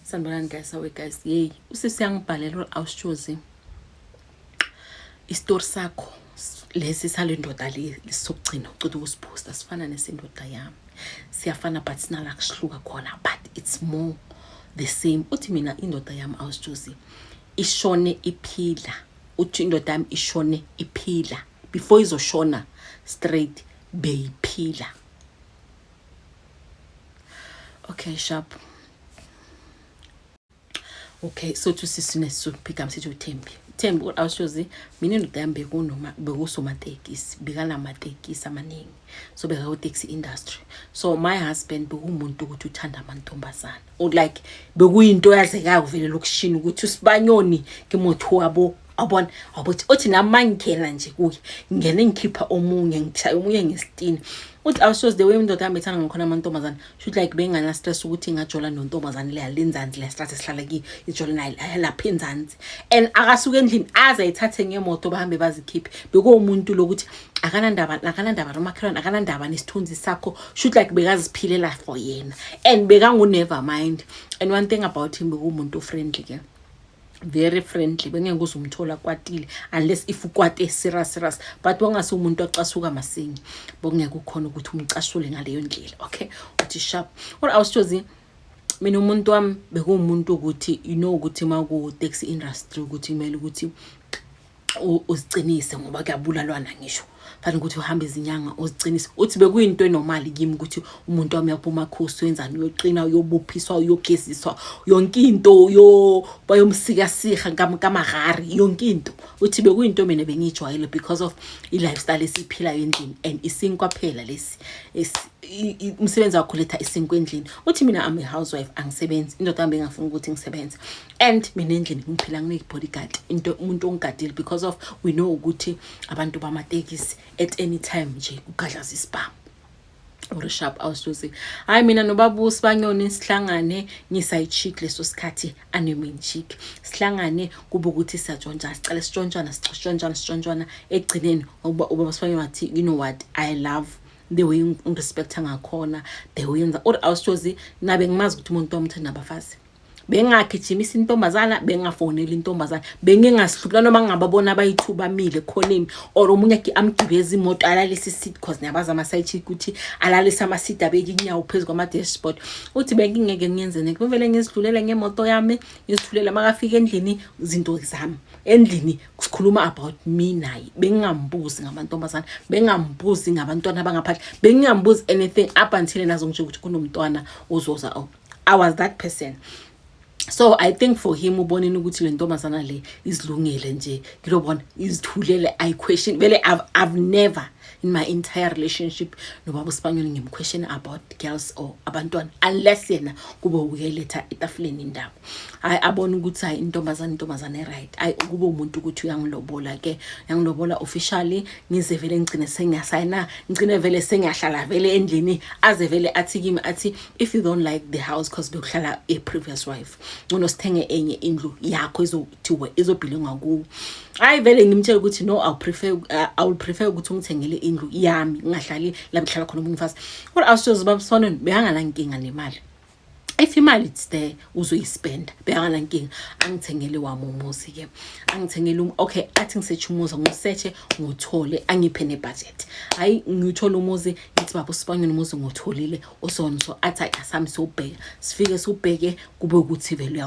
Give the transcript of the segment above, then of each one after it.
Sanibonani guys, awe guys. Yey, usisi yangibhalela awushozi. Isitori sakho lesi sale ndoda le sokugcina ucela ukusiphosta sifana nesindoda yami. Siyafana but sinala kuhluka khona, but it's more the same. Uthi mina indoda yami awushozi ishone iphila. Uthi indoda yami ishone iphila before izoshona straight beyiphila. Okay, sharp. Okay, so to sisine so pick up sithi uThembi. Thembi what awushozi mina indoda yami bekunoma bekusomatekisi bikanamatekisi amaningi. So beka taxi industry. So my husband bekumuntu ukuthi uthanda amantombazana. Or like bekuyinto yazeka uvele lokushini ukuthi usibanyoni kemotho wabo abona abuthi uthi namangena nje kuye ngene ngikhipha omunye ngithaya omunye ngesitini. Uthi awushozi the way indoda yami ethanda ngakhona amantombazana should like bengana stress ukuthi ngajola nontombazana le yalinzanzi le stress esihlala ki ijola nayo lapha enzansi and akasuke endlini aza ayithathe ngemoto bahambe bazikhiphe bekuwumuntu lokuthi akanandaba nomakhelwane akanandaba nesithunzi sakho should like bekaziphilela for yena and bekangu never mind. And one thing about him bekuwumuntu friendly ke, very friendly, bengeke uzumthola kwatile unless if ukwate serious but wangase umuntu acasuka masingi bongeke ukhona ukuthi umcashule ngaleyo ndlela. Okay, uthi sharp what awushozi mina umuntu wami bekuwumuntu ukuthi you know ukuthi maku taxi industry ukuthi kumele ukuthi uzicinise ngoba kuyabulalwana ngisho fanele ukuthi uhambe izinyanga uzicinise. Uthi bekuyinto enormal kimi ukuthi umuntu wami yaphuma khosi wenzani uyoqina uyobuphiswa uyogeziswa yonke into bayomsika siha ngamagari yonke into. Uthi bekuyinto mina bengijwayele because of I lifestyle esiphila endlini and isinkwa phela lesi umsebenzi wakho letha isinkwa endlini. Uthi mina am a housewife angisebenzi indoda yami engafuna ukuthi ngisebenze and mina endlini ngiphila ngine bodyguard into umuntu ongigadile because of we know ukuthi abantu bamatekisi at any time nje ugadlaza isibhamu or sharp awushozi. Hayi mina nobaba usibanyoni sihlangane ngisayichick leso sikhathi anemin chick sihlangane kube ukuthi siyajona sicela sijontshana egcineni ubaba sibanyoni wathi you know what I love the way ungirespecta ngakhona the way yenza or awushozi nabe ngimazi ukuthi umuntu omthanda abafazi bengagijimisa intombazana bengafonela intombazana bengingasihluka noma ngababona abayithuba bamile khoneni or omunye amgibeza imoto alalisa seat because nabaza ama side chick ukuthi alalisa ama seat abeke inyawo phezulu kwama dashboard. Uthi bengingeke ngiyenze neke kumele ngizidlulele ngemoto yami ngizidlulele makafika endlini izinto zami endlini kusikhuluma about me naye bengingambuzi ngamantombazana bengingambuzi ngabantwana bangaphandle bengingambuzi anything up until nazo ngisho ukuthi kunomntwana uzoza. I was that person. So I think for him ubonini ukuthi le ntombazana le izilungele nje ngilobona izithulele I question vele I've never in my entire relationship nobaba usibanyoni ngimquestion about girls or abantwana unless yena kube ukuyeletha etafuleni indaba. I abona ukuthi hayi intombazana right I kube umuntu ukuthi uyangilobola ke yangilobola officially ngize vele ngicine sengiyasayina ngicine vele sengiyahlala vele endlini aze vele athi kimi athi if you don't like the house because bekuhlala a previous wife ngono sithenge enye indlu yakho izothiwe izobhilonga ku. Hayi vele ngimtshela ukuthi no I will prefer ukuthi ungithengele indlu yami ngingahlali la bihlala khona umfazi. What awushozi babusona behangana inkinga nemali. If imali it's there uzoyispend behangana inkinga angithengele wami umuzi ke angithengele okay athi ngisearch umuzi ngisearch ngothole angiphe ne budget. Hayi ngithola umuzi ngithi baba usibanyoni umuzi ngotholile osonso athi asami sobheka sifike sobheke kube ukuthi vele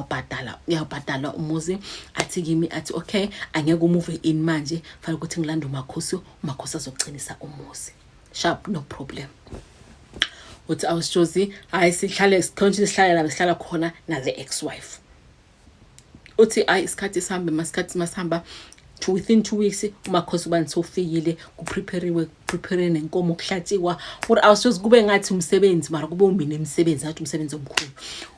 uyabhadala umuzi athi kimi athi okay angeke umove in manje fanele ukuthi ngilanda umakhosi azogcinisa umuzi sharp no problem. Uthi awushozi hayi sihlale sihlala la sihlala khona na the ex-wife. Uthi ayi isikhathi sihambe masihamba within 2 weeks umakhosi ubani sofikile prepare nenkomo kuhlatshiwa. Uthi awushozi kube ngathi umsebenzi mara kube umbini emsebenzi ngathi umsebenzi omkhulu.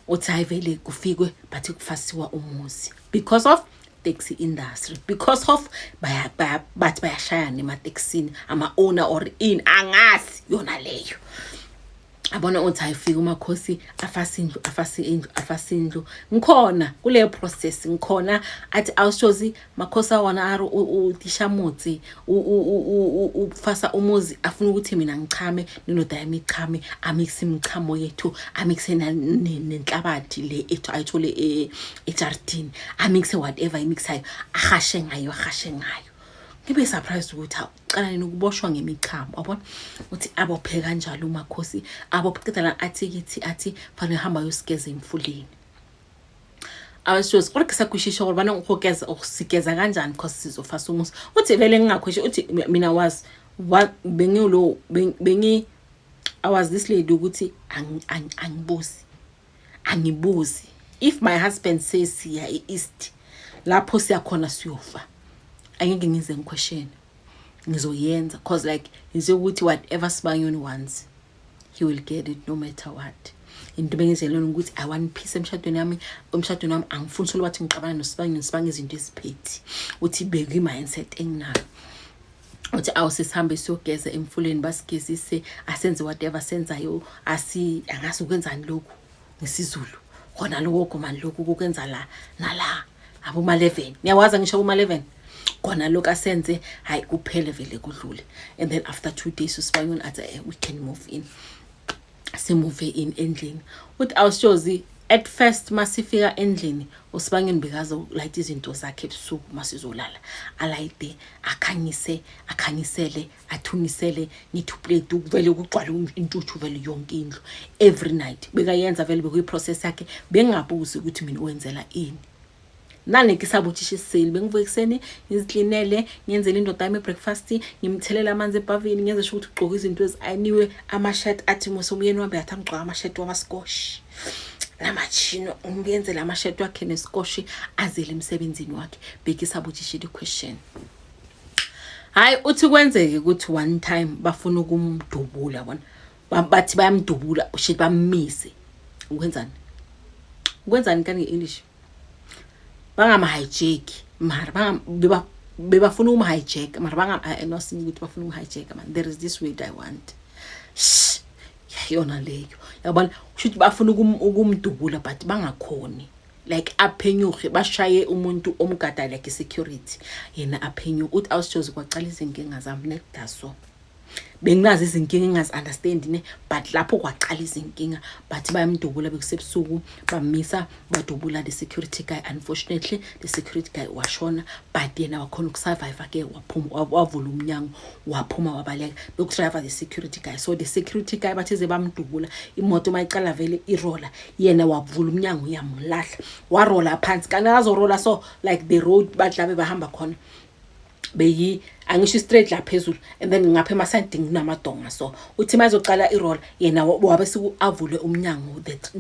Uthi hayi vele kufikwe bathi kufasiwa umuzi because of taxi industry because of bathi bayashaya ematekisini ama owner or in angazi yona leyo. abona uthi ayifika umakhosi afasindlu ngikhona kule process ngikhona athi awushozi makhosi awana ari utishamutsi ufasa umuzi afuna ukuthi mina ngichame ninoda yami ichame amix imchamo yethu amixe nenhlabathi le ethu ayithole ejardini amixe whatever imixayo ahashe ngayo ngibe surprised ukuthi qala nini ukuboshwa ngemichamo yabona uthi abophe kanjalo umakhosi abophekela athi fanele hamba yosigeza emfuleni awashozi kodwa kushisho ngoba ngokugeza ukusigeza kanjani because sizofasa umusi uthi vele ngingakhoshi uthi mina was bengilo bengi I was this lady ukuthi angibuzi if my husband says siya east lapho siyakhona siyofa angeke ngize ngiquestion ngizoyenza cause like ngize ukuthi whatever Sibanyoni wants he will get it no matter what into bengizelona ukuthi I want peace emshadweni wami angifuni solo bathi ngiqabana noSibanyoni sibange izinto eziphethi uthi beke mindset enginayo uthi awusihambe siyogeza emfuleni basigezise asenze whatever senzayo angase ukwenzani lokhu ngesizulu khona lokho manje lokhu ukwenza la nala abo ma 11 niyawaza ngisho kuma 11 khona lokho asenze hayi kuphele vele kudlule and then after 2 days uSibanyoni athi we can move in simove in endlini uthi awushozi at first masifika endlini uSibanyoni bekaza light izinto zakhe ebusuku masizolala alayite akhanyisele athunisele nithi plate ukuvele ukugcwala intuthu vele yonke indlu every night bekayenza vele bekuyi process yakhe bengabuzi ukuthi mina wenzela ini nani kisabutisha iseli bengivuke ekseni ngiziklinele ngiyenzele indoda yami breakfast ngimthelela amanzi ebhavini ngenze ukuthi ugqoka izinto ezayiniwe ama-shirt athi musomyeni wami athi angigqoka ama-shirt wamaskoshi namachino ngiyenzele ama-shirt wakhe neskoshi azele emsebenzini wakhe bekisabutisha the question hayi uthi kwenzeke ukuthi one time bafuna ukumdubula bona bathi bayamdubula shit bammise ukwenzani kani English bangama hijack mara bebafuna uma hijack mara bangama nosinye ukuthi bafuna uma hijack man there is this way I want yona leyo yabona ushuthi bafuna ukumdubula but bangakhoni like aphenyuke bashaye umuntu omgada like security yena aphenyu uthi awushozi kwaqala izinkinga zami nedaso bengazi izinkinga engazi understand ne but lapho kwaqala izinkinga but bayamdubula bekusebusuku bamisa badubula the security guy unfortunately the security guy washona but yena wakhona ukusurvive ke waphuma wavula umnyango waphuma wabaleka bekusurvive the security guy so the security guy bathize bamdubula imoto mayiqala vele irola yena wavula umnyango yamlahla warola phansi kana azorola so like the road badlabe bahamba khona beyi angisho straight la phezulu and then ngapha emasanding namadonga so uthi mayizoqala iroll yena wabe siku avule umnyango that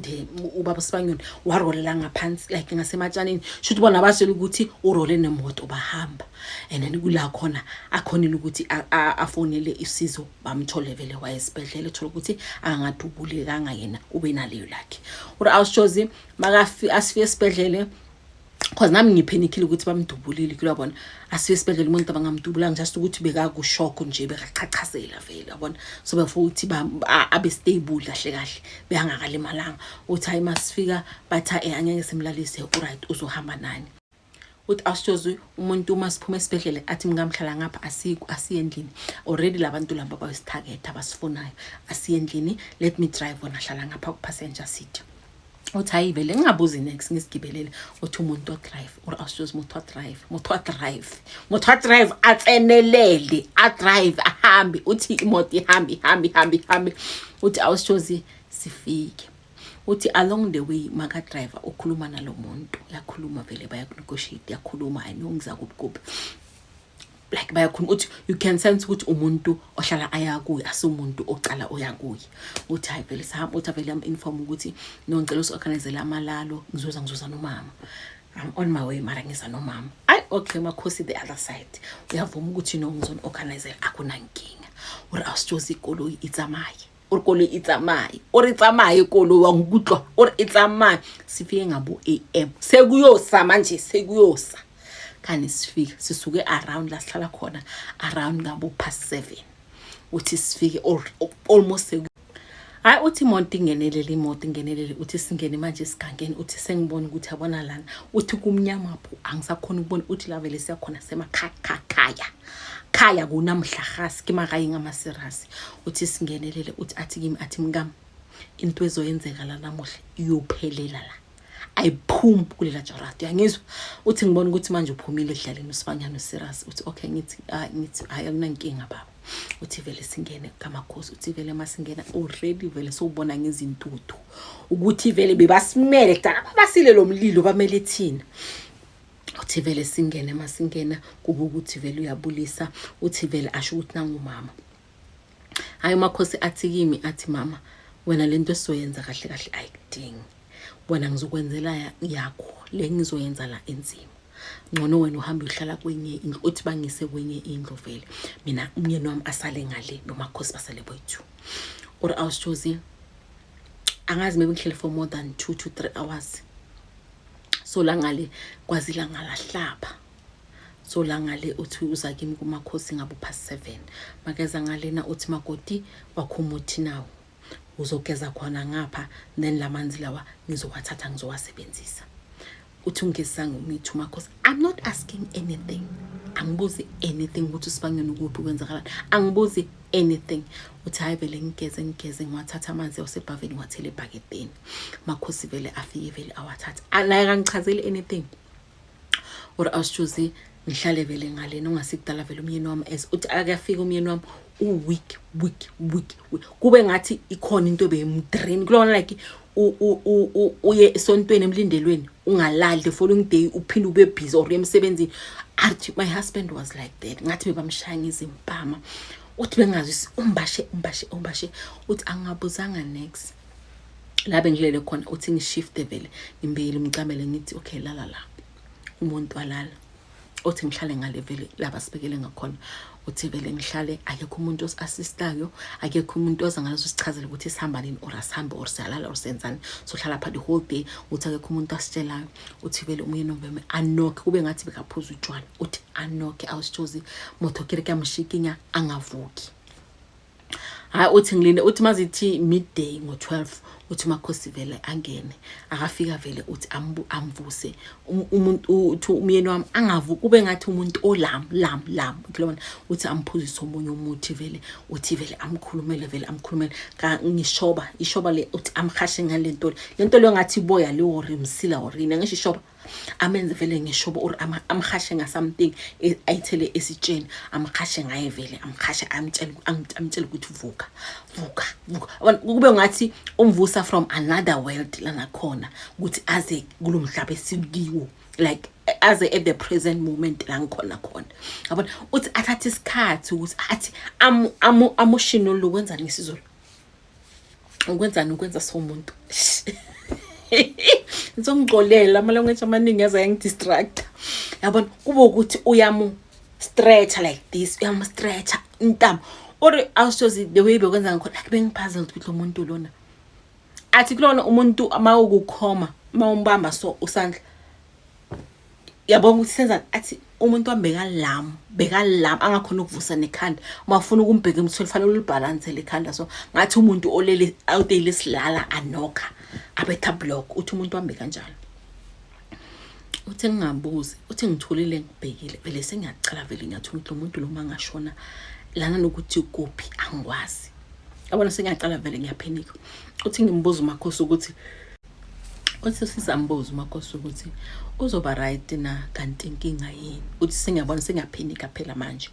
ubaba Sibanyoni warolela ngaphansi like ngasematshanini shothi bona abashela ukuthi urole nemoto bahamba and then kula khona akhonile ukuthi afonele isizo bamthole vele wayesibedlela thola ukuthi angadubulekanga yena ube naleyo lakhe uri awushozi makafi asifike esibedlela cause nami ngiphenikile ukuthi bamdubulile kuyabona asiye esibedlela umuntu abangamdubula ngijust ukuthi bekakushock nje bekachachazela vele yabona so before ukuthi abe stable kahle behangakalimalanga uthi hayi masifika batha angeke simlalise right uzohamba nani uthi ashozi umuntu uma siphuma esibedlela athi ngamhlala ngapha asiyendlini already labantu lamba bayisitarget abasifunayo asiyendlini let me drive wona hlala ngapha ku passenger seat uthi hayi vele ngingabuzi next ngisigibelele uthi umuntu drive or ashozi motor drive atsenelele drive ahambe uthi imoto ihambi uthi awushozi sifike uthi along the way maka driver ukhuluma nalomuntu yakhuluma vele bayakunegotiate yakhuluma ayinongiza kuphi like bayakhuluma uthi you can sense ukuthi umuntu ohlala ayakuye asumuntu ocala oyakuye uthi hayi vele sahamba uthi vele inform ukuthi nongicela usorganize amalalo ngizoza nomama I'm on my way mara ngiza nomama okay makhosi the other side uyavuma ukuthi ngizon organize akuna nkinga uri awushozi ikolo itsamaye urikolo itsamaye ikolo wangikutlwa itsamaye sifike ngabo AM sekuyosa manje kani sifike sisuke around la sihlala khona around ngabo past 7 uthi sifike almost hayi uthi imoto ingenelele uthi singene manje esigangeni uthi sengibona ukuthi yabona lana uthi kumnyama pho angisakhona ukubona uthi la vele siyakhona khaya kunamhlahasi kimakayi ngamasirasi uthi singenelele uthi athi kimi athi mngam into ezoyenzeka la namuhla iyophelela la ayiphumi kulela jarati uyangizwa uthi ngibona ukuthi manje uphumile edlaleni usifanyana usirasi uthi okay ngithi hayi akunankinga baba uthi vele singene kamakhosi uthi vele masingena already vele sobona ngezintuthu ukuthi vele bebasimele kudala babasile lo mlilo bamele thina uthi vele singene masingena kuba ukuthi vele uyabulisa uthi vele asho ukuthi nangumama hayi umakhosi athi kimi athi mama wena lento esizoyenza kahle ayikudingi bona ngizokwenzela yakho le ngizoyenza la enzima ngcono wena uhamba uhlala kwenye indlu uthi bangise kwenye indlu vele mina umyeni wami asale ngale nomakhosi basale boyithu or awushozi angazi maybe ngihlele for more than 2 to 3 hours so la ngale kwazila ngalahlapha so la ngale uthi uza kimi kumakhosi ngabo past 7 makeza ngalena uthi makoti wakhumuthi nawo uzogeza khona ngapha then lamanzi lawa ngizowathatha ngizowasebenzisa uthi ungezanga umithu makhosi I'm not asking anything angibuzi anything ukuthi sibangene ukuphi kwenzakalani angibuzi anything uthi hayi vele ngigeze ngiwathatha amanzi osebhaveni wathele ebhaketeni makhosi vele afike vele awathatha anaye kangichazeli anything or awushuzi ngihlale vele ngalena ungasikudala vele umyeni wami as uthi akafika umyeni wami week kube ngathi ikhona into beyimdrain kulona like uye esontweni emlindelweni ungalali the following day uphinde ube busy or emsebenzini athi my husband was like that ngathi bebamshaya ngezimpama uthi bengazi umbashe uthi angabuzanga next la bengilele khona uthi ngishift vele imbili umcamele ngithi okay la umuntu walala uthi ngihlale ngale vele laba sibekele ngakhona uthi vele ngihlale akekho umuntu osiassistayo akekho umuntu oza ngalezo sichazele ukuthi sihamba nini or asihambe or siyalala or senzani so hlala pha the whole day uthi akekho umuntu asitshelayo uthi vele umyeni wami anoke kube ngathi bekaphuza utshwala uthi anoke awusithozi moto kire kamshikinya angavuki hayi uthi ngilinde uthi mazithi midday ngo12 uthi makhosi vele angene akafika vele uthi amvuse umuntu uthi umyeni wami angavuki kube ngathi umuntu olam kulona uthi amphuzise omunye umuthi vele uthi vele amkhulumele ishoba le uthi amkhashe ngalento lento le ngathi boya le or imsila orina ngisho ishoba amenze vele ngishoba or amkhashe nga something ayithele esitsheni amkhashe ngaye vele amkhashe amtshela ukuthi vuka kube ngathi umvusa from another world lana khona ukuthi aze kulomhlaba esikiwo like aze at the present moment la ngikhona khona yabona uthi athathe isikhathi ukuthi athi amoshino lokwenza nesizolo ukwenza somuntu ngizongixolela amalongethi amaningi yaza yangidistract yabona kube ukuthi uyamu stretch like this uyamu stretch intamo or awushozi the way bekwenza ngikho like bengipuzzled ukuthi umuntu lona athi kulona umuntu amawukukhoma mawumbamba so usandla yabona ukuthi senza athi umuntu wambeka angakhona ukuvusa nekhanda mafuna ukumbheka emthweni fanele ulibalance lekhanda so ngathi umuntu olele awutele silala anokha abetha block uthi umuntu wambe kanjalo uthi ngingabuzi uthi ngitholile ngibhekile vele sengiyacala vele ngiyathola ukuthi umuntu lo mangashona lana nokuthi kuphi angikwazi yabona sengiyacala vele ngiyaphenika uthi ngimbuza umakhosi ukuthi uthi sisambuza umakhosi ukuthi uzoba right na kanti inkinga yini uthi sengiyabona sengiyaphenika phela manje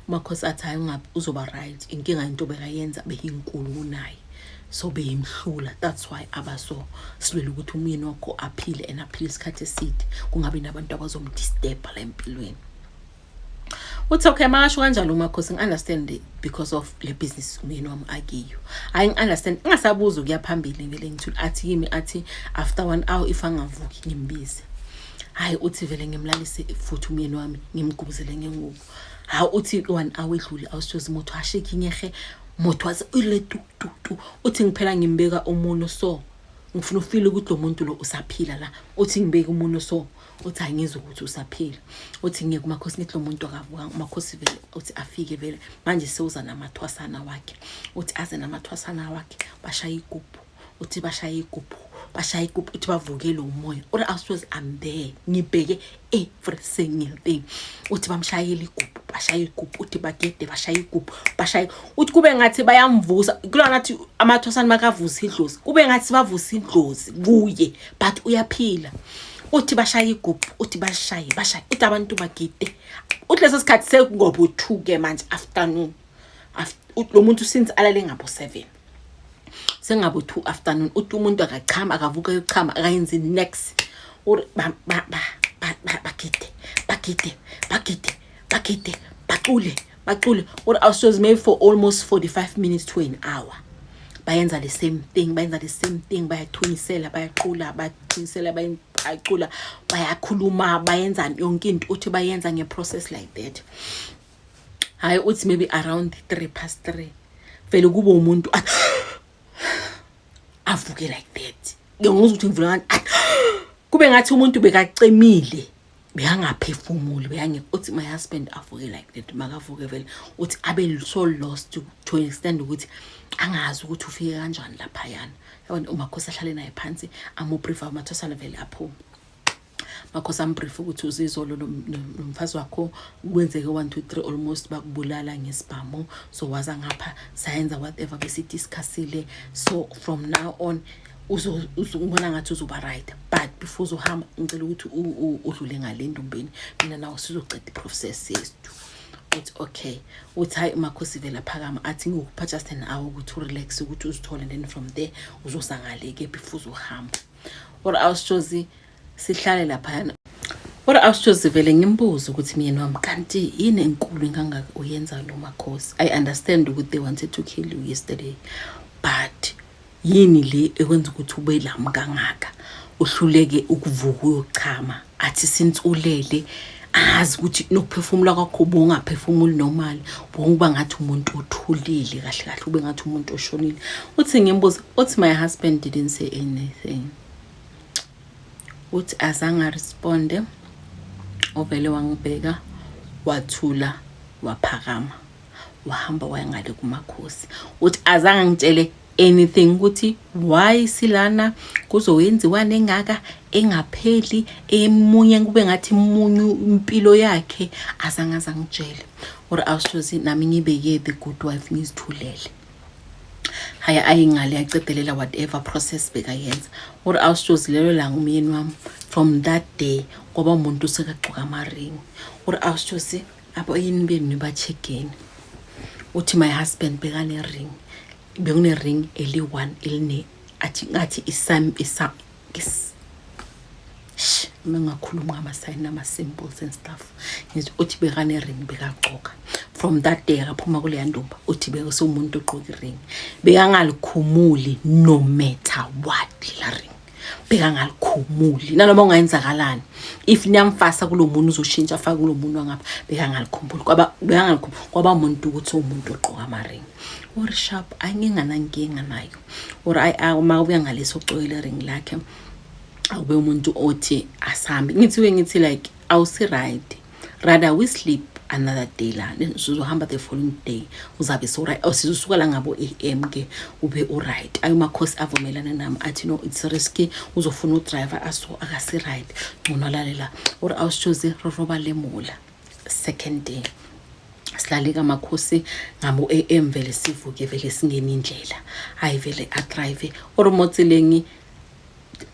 umakhosi athi hayi ungabe uzoba right inkinga into bekayenza beyinkulu kunaye so beyimhlula that's why abaso silwela ukuthi umyeni wakho aphile aphile isikhathi eside kungabe nabantu abazomdisturb la empilweni uthi okay masho kanjalo umakhosi ngiunderstand because of le business umyeni wami akiyo I understand ngingasabuza ukuyaphambili vele ngithula athi kimi athi after 1 hour if angavuki ngimbize hayi uthi vele ngimlalise futhi umyeni wami ngimgubuzele ngengubo hayi uthi 1 hour edlule awushozi moto ashake inyehe moto waze ile tu uthi ngiphela ngimbeka umuntu so ngifuna ufile ukuthi lo muntu lo usaphila la uthi ngibeke umuntu so uthi angizwe ukuthi usaphila uthi ngeke umakhosi ngithi lo muntu akavuka umakhosi vele uthi afike vele manje sewuza namathwasana wakhe uthi aze namathwasana wakhe bashaya igubhu uthi bashaya igubhu uthi bavukele umoya or I was I'm there ngibheke every single thing uthi bamshayela igubhu bashaya igubhu uthi bagede bashaya igubhu bashaya uthi kube ngathi bayamvusa kulona nathi amathwasana makavusa idlozi kube ngathi bavusa idlozi kuye but uyaphila uthi bashaya igubhu uthi bashaye uthi abantu bagide uthi leso sikhathi sekungobo 2 ke manje afternoon lo muntu since alale ngabo 7 sengabo 2 afternoon uthi umuntu akachama akavuka yochama akayenzi next or bagide bacule or also maybe for almost 45 minutes to an hour bayenza the same thing bayathunisela bayaqula bayacula bayakhuluma bayenza yonke into uthi bayenza ngeprocess like that hayi uthi maybe around 3:03 vele kuba umuntu avuke like that ngiyangizwa ukuthi ngivula kube ngathi umuntu bekacemile beyangaphefumuli uthi my husband avuke like that makavuke vele uthi abe so lost to extend ukuthi angazi ukuthi ufike kanjani lapha yana yabona umakhosi ahlale naye phansi amubrief amathosana vele aphuma makhosi ambrief ukuthi uzizolo nomfazi wakho kwenzeke 1 2 3 almost bakubulala ngesibhamu so waza ngapha sayenza whatever besidiscussile so from now on uzongibona ngathi uzoba right but before uzohamba ngicela ukuthi udlule ngale ndombeni mina nawo sizoceda iprocess yethu uthi okay uthi hayi makhosi vela phakama athi ngikupha just an hour ukuthi relax ukuthi uzithole and then from there uzosangaleke before uzohamba or awushozi sihlale lapha yana or awushozi vele ngimbuza ukuthi mina wami kanti yini enkulu engangaka uyenza lo makhosi I understand ukuthi they wanted to kill you yesterday but yini le ekwenza ukuthi ube lami kangaka uhluleke ukuvuka uyochama athi sintsulele azi ukuthi nokuphefumula kwakho bongaphefumuli normal bonkuba ngathi umuntu othulile kahle ube ngathi umuntu oshonile uthi ngimbuza uthi my husband didn't say anything uthi azange responde ovele wangibheka wathula waphakama wahamba wayangale kumakhosi uthi azange ngitshele anything ukuthi why silana kuzowenziwa nengaka engapheli emunye kube ngathi munyu impilo yakhe azangaza ngitshele or awushozi nami ngibeke the good wife ngizithulele haya ayingale yacedelela whatever process bekayenza or awushozi lelo la ngumyeni wami from that day ngoba umuntu usekaxuka amaring or awushozi abo yini benu bacheckeni uthi my husband bekane ring bekune ring eli1 eline athi ngathi isa mengakhuluma ngama sign nama symbols and stuff ngithi uthi bekane ring bekaqoka from that day akaphuma kule yandumba uthi beke somuntu oqoka ring bekangalikhumuli no matter what la ring bekangalikhumuli naloma ungayenzakalani if niyamfasa kulo muntu uzoshintsha afaka kulo muntu wangapha bekangalikhumuli kwaba umuntu ukuthi umuntu oqoka ama ring or sharp anginganankinga nayo or uma ubuya ngaleso coile ring lakhe awube umuntu othi asambi ngithi like awusi right rather we sleep another day la uzohamba the following day uzabe so right awusizusuka la ngabo AM ke ube right ayomakhosi avumelana nami athi no it's risky uzofuna udriver aso akasi right ngona lalela or awushoze roba lemula second day silaleka makhosi ngabo AM vele sivuke vele singena indlela hayi vele a drive or motselengi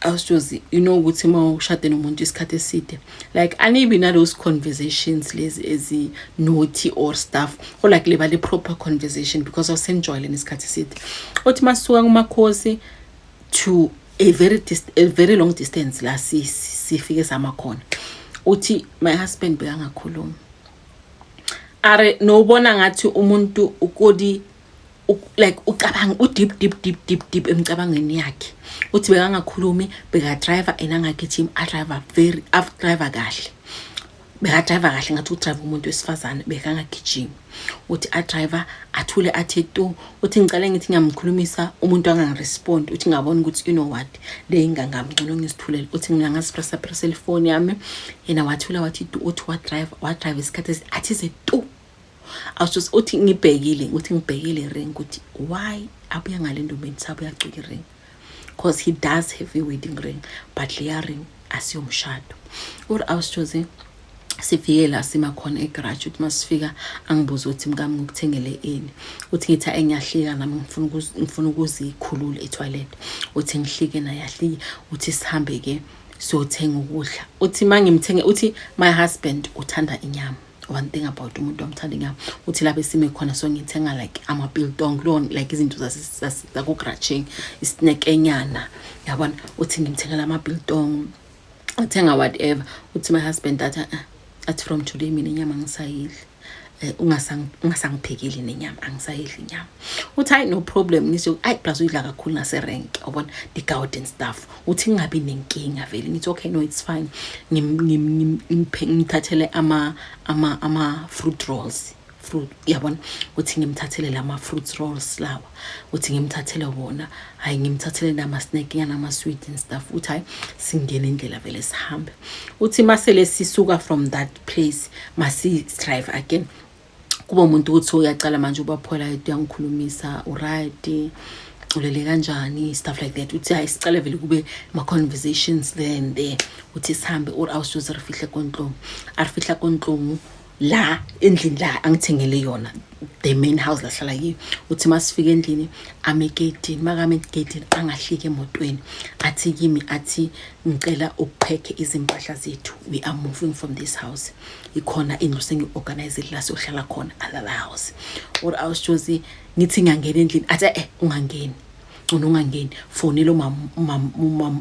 awushozi ukuthi mawushade nomuntu isikhathi eside like anibi na those conversations lezi ezi naughty or stuff or like leba le proper conversation because I was enjoying isikhathi eside uthi masuka kumakhosi to a very long distance la sifike samakhona uthi my husband bekangakhuluma are nobona ngathi umuntu ukodi like ucabanga deep emcabangeni yakhe uthi bekangakhulumi beka driver enangagijima a driver kahle bekadriver kahle ngathi udrive umuntu wesifazane bekangagijimi uthi adriver athule athi tu uthi ngicela ngithi ngiyamkhulumisa umuntu angangirespond uthi ngabona ukuthi you know what le ingangangcono ngisithulele uthi ngiyangasipressa press phone yami yena wathula wathi tu uthi wa drive isikhathi athi ze tu awuthi uthi ngibhekile ring ukuthi why abuya ngale ntombi sabuya cuka ring because he does have a wedding ring but le ring asiyomshado awuthi sifike sima khona egarage uthi masifika angibuza ukuthi mkami ngikuthengele ini uthi ngithi engiyahlika nami ngifuna ukuzikhulula etoilet uthi ngihlike naye yahlike uthi sihambe ke siyothenga ukudla uthi mangimthenge uthi my husband uthanda inyama one thing about umuntu omthanda inyama uthi lapho sime khona so ngithenga like ama biltong lon like izinto zaku garage isnack enyana yabona uthi ngimthengela ama biltong uthenga whatever uthi my husband athi from today mina inyama ngisayidli ungasangiphekeli nenyama angisayidli inyama uthi hayi no problem ngisho ayi plus uyidla kakhulu ngase rank ubona the garden stuff uthi ngingabi nenkinga vele ngithi okay no it's fine ngimthathele ama fruit rolls yabona uthi ngimthathele lama fruit rolls lawa uthi ngimthathele wona hayi ngimthathele nama snack nama sweet and stuff uthi hayi singene indlela vele sihambe uthi masele sisuka from that place masi drive again kuba umuntu uthi uyacala manje ubaphola uyangikhulumisa uright ulele kanjani stuff like that uthi hayi sicale vele kube ma conversations there uthi sihambe awusuze arifihla konhlungu la endlini la angithengele yona the main house la hlala yiyo uthi masifika endlini amegedini makamegedini angahlike emotweni athi kimi athi ngicela ukupheke izimpahla zethu we are moving from this house ikhona indlu sengiorganize la sohlala khona ala house awuthi ngithi ngiyangena endlini athi ungangeni ungangeni fonelo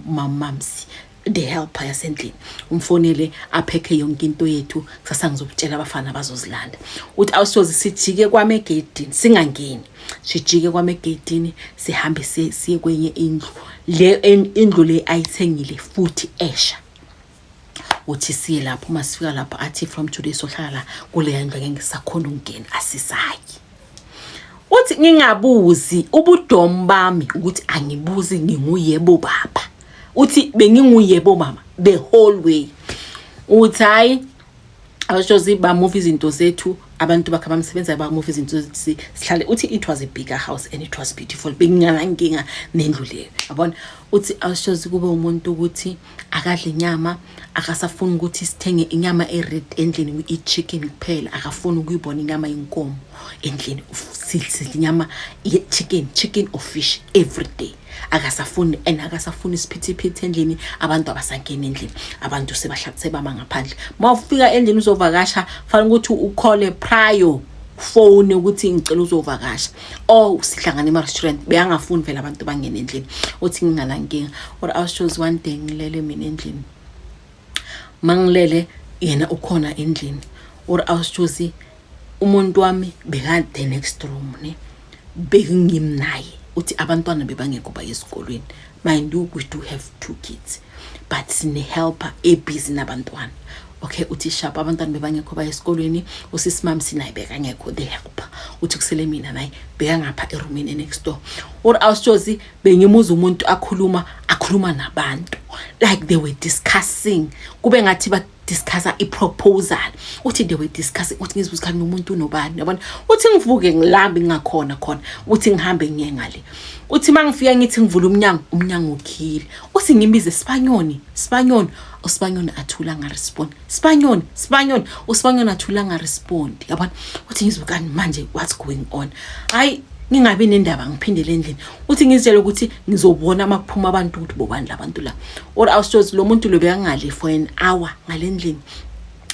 mamamsi the helper yasendlini umfonele apheke yonke into yethu sasa ngizokutshela abafana bazozilanda uthi awusoze sijike kwamegedini singangeni sijike kwamegedini sihambe siye kwenye indlu le ayithengile futhi esha uthi siye lapho masifika lapho athi from today sohlala kule ndlu ngeke ngisakhona ukungena asisayi uthi ngingabuzi ubudomo bami ukuthi angibuzi nginguyebo baba uthi benginguyebo mama the whole way uthi hayi awushozi ba move izinto zethu abantu bakha bamsebenza ba move izinto sihlale uthi it was a bigger house and it was beautiful bengingankinga nendlu leyo yabona uthi awushozi kube umuntu ukuthi akadle inyama akasafuna ukuthi sithenge inyama ered endlini we eat chicken kuphela akafuna ukuyibona inyama yenkomo endlini sidla inyama chicken or fish every day akasafuni isiphithiphithi endlini abantu abasangena endlini abantu sebahlathise bama ngaphandle mawufika endlini uzovakasha fanele ukuthi ukhole prior phone ukuthi ngicela uzovakasha sihlangana ema-restaurant beyangafuni vele abantu bangena endlini uthi ngingalankinga awushows one day ngilele mina endlini mangilele yena ukhona endlini awushows umuntu wami bekade next room bekingimnaye uthi abantwana bebangekho ba esikolweni mind you we do have 2 kids but sine helper busy nabantwana okay uthi sharp abantwana bebangekho ba esikolweni usisimami sinaye bekangekho the helper uthi kusele mina naye bekangapha eroomini next door awushozi bengimuza umuntu akhuluma nabantu like they were discussing kube ngathi ba discussa iproposal uthi they were discussing uthi ngizibuza khani umuntu unobani yabona uthi ngivuke ngilambe ngakhona khona uthi ngihambe ngiye ngale uthi mangifika ngithi ngivula umnyango ukhile uthi ngimbize Sibanyoni uSibanyoni athula nga respond Sibanyoni athula nga respond yabona uthi ngizibuka manje what's going on hayi ngingabe nendaba ngiphindele endlini uthi ngizitshela ukuthi ngizobona amakuphuma abantu ukuthi bobani labantu la awushozi lo muntu lo bekangale for an hour ngalendlini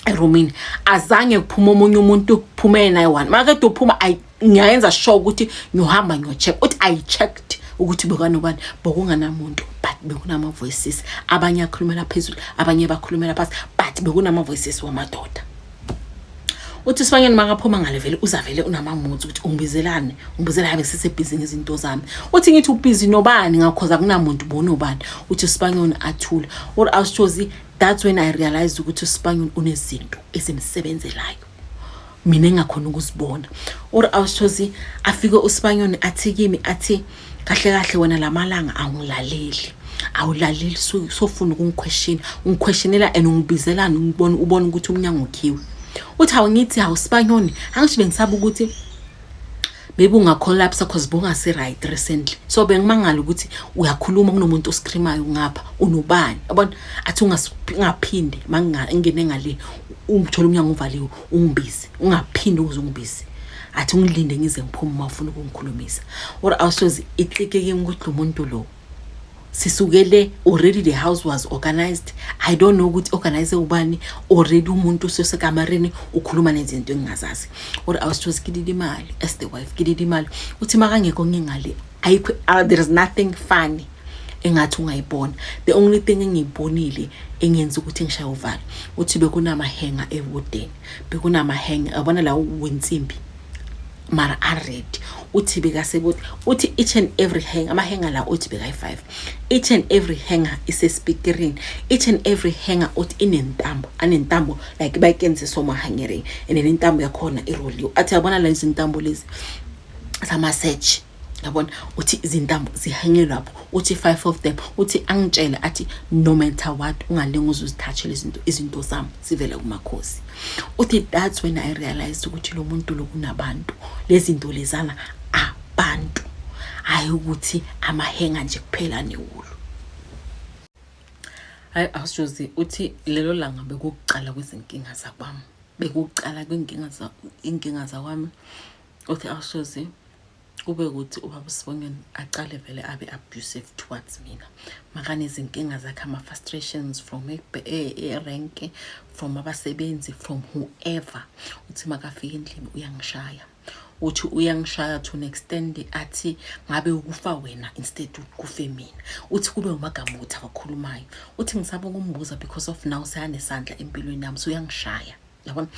eroomini azange kuphuma omunye umuntu kuphume naye one makade uphuma ngiyayenza sure ukuthi ngiyohamba ngiyocheck uthi I checked ukuthi bekanobani bokunganamuntu but bekunama voices abanye akhulumela phezulu abanye bakhulumela phansi but bekunama voices wamadoda uthi Sibanyoni mangaphuma ngale vele uzavele unamamutsi ukuthi ungibizela habe sisebhizi ngezinto zami uthi ngithi ubhizi nobani ngakhoza kunamuntu bona ubani uthi Sibanyoni athula awushozi that's when I realized ukuthi uSpanyol unezinto ezimsebenzelayo mina engakhona ukuzibona. Or awushozi afike uSpanyol athi kimi athi kahle kahle wena lamalanga awungilaleli. Awulaleli sofuna ungiquestionela and ungibizelana ubona ukuthi umnyango ukhiwe. Uthi awungithi awuSpanyol angisho bengisaba ukuthi maybe ungacollapse cause bongase right recently. So bengimangala ukuthi uyakhuluma kunomuntu oscreamayo ngapha unobani. Yabona athi ungaphindi mangingene ngale umthola umnyango uvaliwe ungibize. Ungaphindi uzungibise. Athi ungilinde ngize ngiphume mawufuna ukungikhulumisa. Or awushozi icikeke ukuthi umuntu lo sisukele already the house was organized. I don't know ukuthi organize ubani already umuntu usesekamareni ukhuluma nezinto engingazazi. Or awushozi kidida imali as the wife kidida imali uthi makangekho ngingale ayikho there is nothing funny engathi ungayibona. The only thing engiyibonile engenza ukuthi ngishaye uvalo uthi bekunamahenga ewooden bekunamahenga abona la wensimbi mara red uthi bekasebuthi uthi each and every hanger amahenga la uthi beka5 each and every hanger is a speakerin each and every hanger uthi anentambo like bayikenze soma hangering and intambo yakhona iroliwe athi yabona la izintambo lezi sama search yabona uthi izintambo zihangele lapho uthi 5 of them uthi angitshela athi no matter what ungalenga uzuzithatshela izinto zami sivela kumakhosi. Uthi that's when I realized ukuthi lo muntu lo kunabantu lezinto lezana abantu hayi ukuthi amahenga nje kuphela newulu. Hayi awushozi uthi lelo langa bekuqala kwezinkinga zakwami bekuqala inkinga zakwami uthi awushozi kube ukuthi ubaba Sibongeni aqale vele abe abusive towards mina makane izinkinga zakhe ama frustrations from rank from abasebenzi from whoever uthi makafika endlini uyangishaya uthi uyangishaya to an extent athi ngabe ukufa wena instead ukufe mina uthi kube umagama uthi abakhulumayo uthi ngisaba ukumbuza because of now sayane sandla empilweni yami so uyangishaya yabona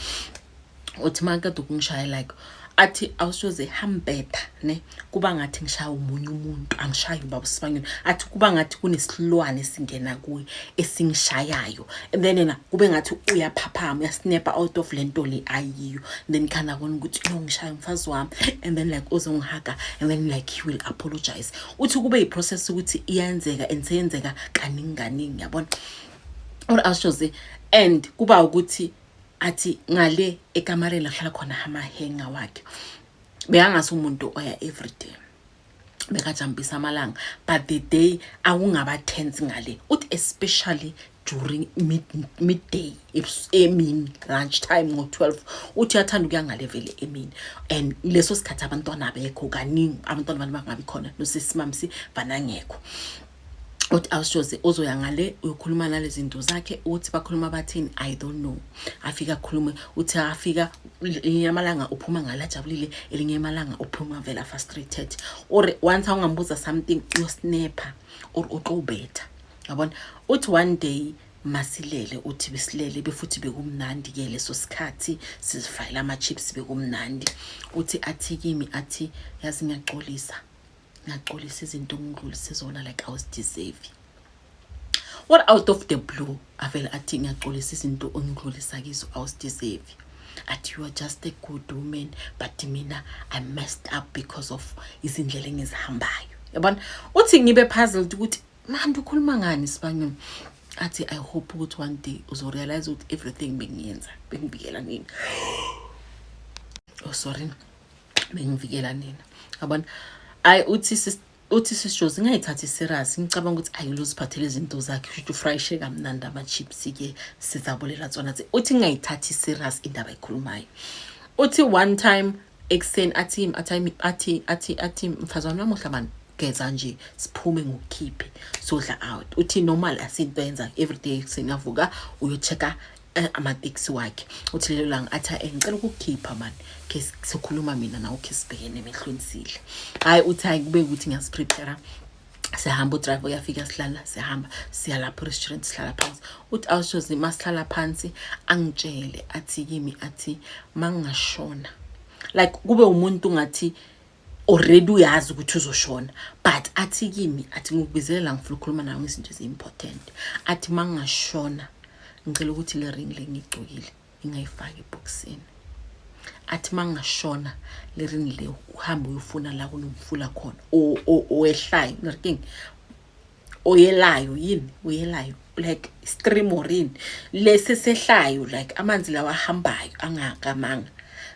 uthi makade ukungishaya like athi awushoze hambetha ne kuba ngathi ngishaya umunye umuntu angishayi ubaba Sibongeni athi kuba ngathi kunesilwane singena kuye esingishayayo and then yena kube ngathi uyaphaphama uyasnap out of lento le ayiyo then khana kona ukuthi no ngishaya umfazi wami and then like uzongihaga and then like he will apologize uthi kube iprocess ukuthi iyenzeka ensenzeka kaningi yabona or awushoze and kuba ukuthi athi ngale ekamareni lahlala khona amahenga wakhe bekangase umuntu oya everyday bekajampisa amalanga but the day awungaba tense ngale uthi especially during midday emini lunch time ngo12 uthi yathanda ukuya ngale vele emini and leso sikhathi abantwana abekho kaningi abantwana bangabi khona nosesimamsi banangekho uthi awushoze uzoya ngale uyokhuluma nalezi zinto zakhe uthi bakhuluma bathini I don't know afika khulume uthi afika yamalanga uphuma ngala jabulile elinye emalanga uphuma vela frustrated or once ungambuza something uyosnapper or uqobetha yabona uthi one day masilele uthi bisilele befuthi bekumnandi ke leso sikhathi sizifayila ama chips bekumnandi uthi athi kimi athi yazi ngiyaxolisa izinto ngidlulise zona like I was deserve. What out of the blue avela athi ngiyaxolisa izinto ongidlulisa kizo I was deserve. Athi you are just a good woman but mina I messed up because of izindlela engizihambayo. Yabona uthi ngibe puzzled ukuthi manje ukhuluma ngani Sibongeni athi I hope ukuthi one day uzorealize ukuthi everything bengiyenza bengibikela nini. Oh sorry bengivikela nini. Yabona uthi sishozi ngayithathi serious ngicabanga ukuthi ayiluziphathele izinto zakhe futhi ufryshe kamnandi ama chips ke sizabolela tsona uthi ngayithathi serious indaba ekhulumayo uthi one time exen athi mfazana wami uhlabani geza nje siphume ngokukhiphe sodla out uthi normal asinto yenza everyday kusenavuka uyochecka ama-taxi wakhe uthi lelo langa athi ngicela ukukhipha man ke sikhuluma mina nawe ke sibhekene emehlweni sidle hayi uthi hayi kube ukuthi ngiyasiprepare sihamba udrive uyafika sihlala sihamba siya lapha restaurant sihlala phansi uthi awushozi masihlala phansi angitshele athi kimi athi mangashona like kube umuntu ngathi already uyazi ukuthi uzoshona but athi kimi athi ngikubizelela ngifuna ukukhuluma nawe ngezinto eziimportant athi mangashona ngicela ukuthi le ring lengigcokile ingayifaki eboxini. Athi mangashona le ring le uhambe uyofuna la kunomfula khona owehlayo nginking oyelayo yini uyelayo like stream orin lese sehlayo like amanzi lawa ahambayo angakamanga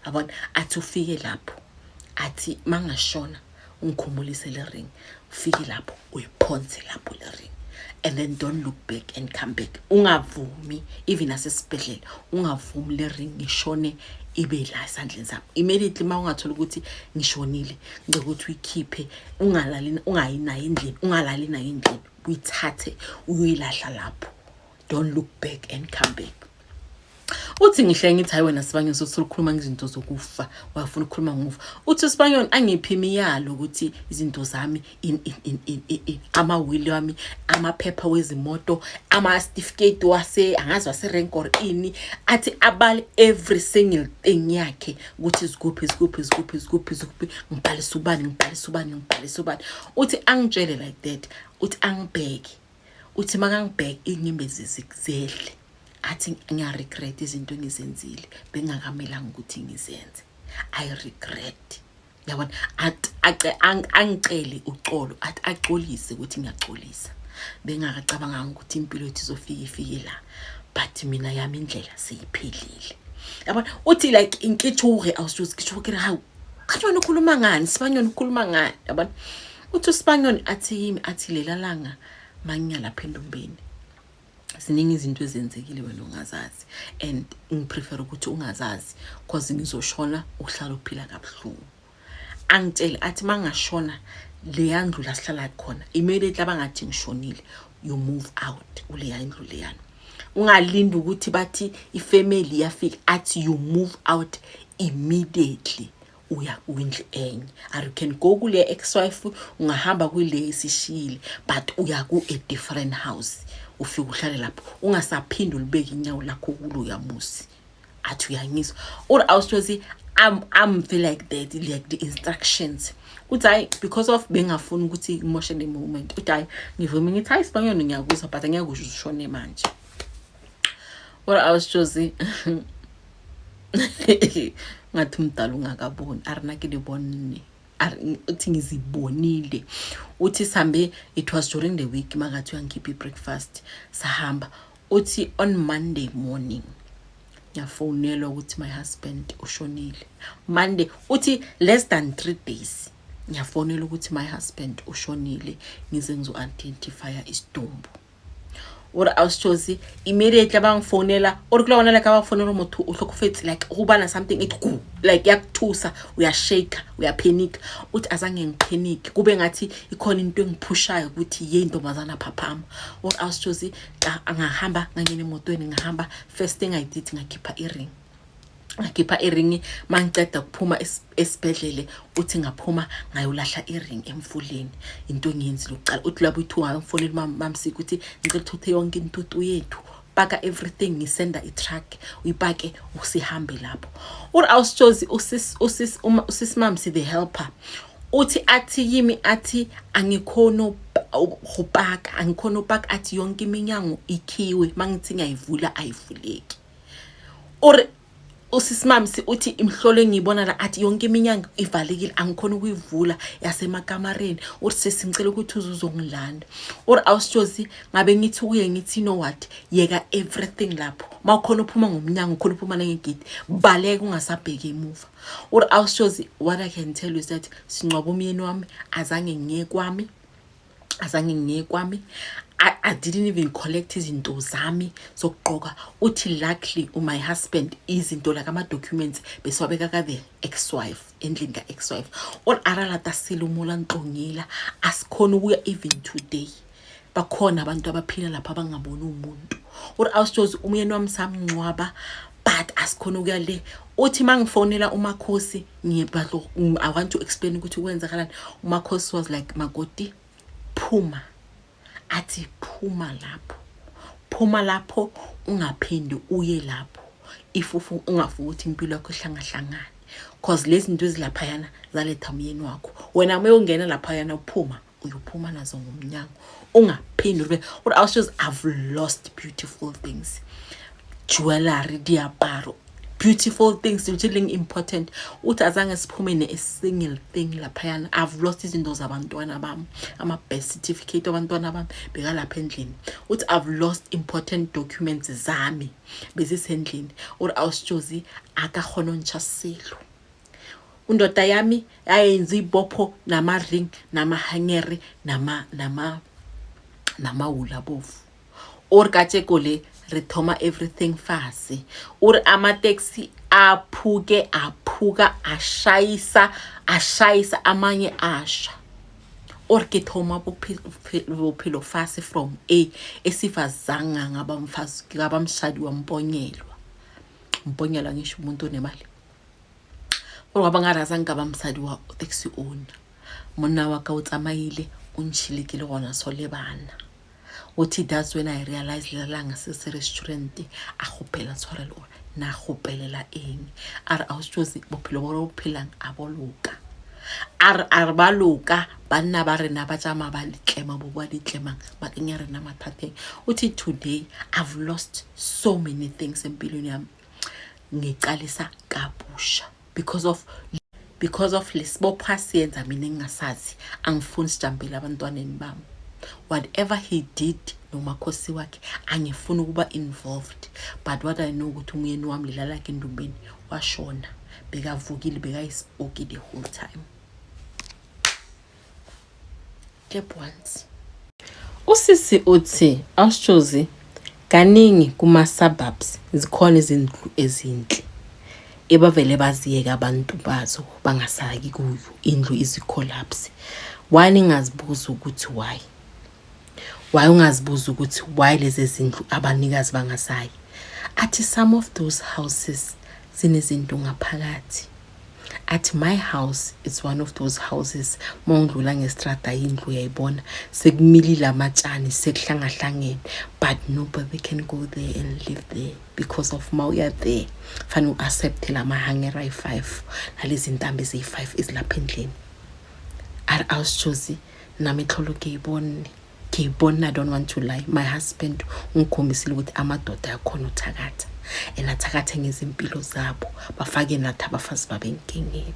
yabona. Athi ufike lapho athi mangashona ungikhumulise le ring ufike lapho uyiphonse lapho le ring and then don't look back and come back. Ungavumi even asesibhedlela ungavumi le ring ngishone ibe la esandleni sami immediately mawungathola ukuthi ngishonile ngicela ukuthi uyikhiphe ungalali ungayinayo endlini ungalali nayo endlini uyithathe uyoyilahla lapho. Don't look back and come back. Uthi ngihle ngithi hayi wena Sibanyoni sokukhuluma ngezinto zokufa wafuna ukukhuluma ngokufa. Uthi Sibanyoni angiphi imiyalo ukuthi izinto zami ama will wami amaphepha wezimoto ama certificate wase angazi wase rank or ini athi abale every single thing yakhe ukuthi iziguphi ngibhalisa ubani. Uthi angitshele like that. Uthi angibheke uthi makangibheke inyembezi zizehle. Athi ngiyaregret izinto engizenzile bengakamelanga ukuthi ngizenze. I regret. Yabona athi angicele uxolo athi axolise ukuthi ngiyaxolisa. Bengakacabanga ukuthi impilo yethu izofika la but mina yami indlela seyiphelile. Yabona uthi like inkithure awusuthi kithure hawu kanjani ukhuluma ngani Sibanyoni ukhuluma ngani yabona. Uthi Sibanyoni athi yimi athi lela langa manginyala phendumbeni ziningi izinto ezenzekile wena ungazazi and ngiprefer ukuthi ungazazi because ngizoshona uhlala uphila kabuhlungu. Angitshela athi mangashona le yandlu la sihlala khona immediately abangathi ngishonile you move out ule yandlu leyana. Ungalindi ukuthi bathi ifamily yafika athi you move out immediately uya kwindlu enye. You can go kule ex-wife ungahamba kule esishile but uya ku a different house ufike uhlale lapho ungasaphindi ulibeke inyawo lakho kulo yamusi. Athi uyangizwa or awusozi I'm feel like that like the instructions uthi because of bengafuni ukuthi ngimoshe le moment uthi ngivumi ngithi hayi Sibanyoni ngiyakuzwa but angiyakusho ushone manje. Or awusozi ngathi umdala ungakaboni arinake libonne uthi ngizibonile. Uthi sambe it was during the week makathi uyangikhipha breakfast sahamba. Uthi on Monday morning ngiyafonelwa ukuthi my husband ushonile. Monday uthi less than 3 days ngiyafonelwa ukuthi my husband ushonile ngize ngizo identify isidumbu. Or awusozi immediately abangifonela or kulona like abafonela umuntu uhlokufethi like ubana something it go like yakuthusa uyashake uyapanic. Uthi azange ngipanic kube ngathi ikhona into engiphushayo ukuthi yentombazana phaphama. Or awusozi angahamba ngangena emotweni ngahamba first thing I did ngakhipha iring mangiceda kuphuma esibhedlele. Uthi ngaphuma ngayolahla iring emfuleni into engiyenzile uqala. Uthi labo ithu ngamfonela mamsiki ukuthi ngicela uthuthe yonke intutu yethu paka everything ngisenda i-truck uyipake usihambe lapho. Or awusozi usis mamsi the helper uthi athi yimi athi angikhono upaka angikhono upaka athi yonke iminyango ikhiwe mangithi ngiyayivula ayivuleki. Or usisimamsi uthi imhlolo engiyibona la athi yonke iminyango ivalekile angikhona ukuyivula yasemakamareni. Uthi sesingicela ukuthi uzongilanda. Or awusozi ngabe ngithi kuye ngithi no what yeka everything lapho mawukhona uphuma ngomnyango ukhona uphuma la ngegate baleka ungasabheke emuva. Or awusozi what I can tell you is that singcwaba umyeni wami azange ngiye kwami I didn't even collect izinto zami zokugqoka. Uthi luckily my husband izinto like ama documents beswabeka ka the ex-wife endlini ka ex-wife. Or aralata silumula nqongila asikhona ukuya even today. Bakhona abantu abaphila lapha abangabona umuntu. Or awusozi umyeni wami samncwaba but asikhona ukuya le. Uthi mangifonela uMakhosi ngiyebalo I want to explain ukuthi kwenzakalani. uMakhosi was like Makoti phuma. Athi phuma lapho ungaphindi uye lapho ifufu ungafuna ukuthi impilo yakho ihlangahlangane because lezi zinto ezilapha yana zaletha umyeni wakho. Wena mayongena lapha yana uphuma uyophuma nazo ngomnyango ungaphindi ube or also I've lost beautiful things, jewelry, diaparo, beautiful things which are important. Uthi azange siphume a single thing laphayana. I've lost izinto zabantwana bami, ama birth certificate abantwana bami bekalapha endlini. Uthi I've lost important documents zami bezisendlini or awusjozi akakhona nchaselo. Undoda yami yayenza ibopho nama ring nama hangere nama hula bofu or kachekole rithoma everything fast or ama taxi aphuka ashayisa amanye asha or ke thoma bophelo fast from a esivazanga ngabamshadi wamponyelwa ngisho umuntu onemali or abangaraza ngabamsadi wa taxi owner monna wa ka o tsamaile o ntshilekile gona solebana. Uthi that's when I realized la ngase restaurant a gopela tshwarelo na gopelela eng are awusjozi bophelo bo phelang a boloka are ba loka banna ba rena ba tsama ba litlema bo bua ditlemang ba kenya rena mathateng. Uthi today I've lost so many things empilweni yami ngiqalisa kabusha because of lesibopha siyenza mina ngingasazi angifuni sijampela abantwaneni bami. Whatever he did nomakhosi wakhe angifuni ukuba involved, but what I know ukuthi umyeni wami lila lakhe endumbeni washona bekavukile bekayisipoki the whole time. Step once usisi uthi awushozi kaningi kuma suburbs zikhona izindlu ezinhle ebavele baziyeka abantu bazo bangasaki kuyo indlu izicollapse. Why ningazibuza ukuthi why ungazibuza ukuthi why lezi zindlu abanikazi bangasayi? Athi some of those houses zinezinto ngaphakathi. At my house, it's one of those houses mongdlula ngestrata indlu uyayibona sekumilile amatshani sekuhlangahlangene, but nobody can go there and live there because of mawuya there fanele uaccept la mahangera i5 nalezi ntambi ezi5 ezilapha endlini. Awusjozi nami xholo kuyibona. I don't want to lie. My husband ungikhombisile ukuthi amadoda yakhona uthakatha elathakatha ngezimpilo zabo bafake nathi abafazi babenkingeni.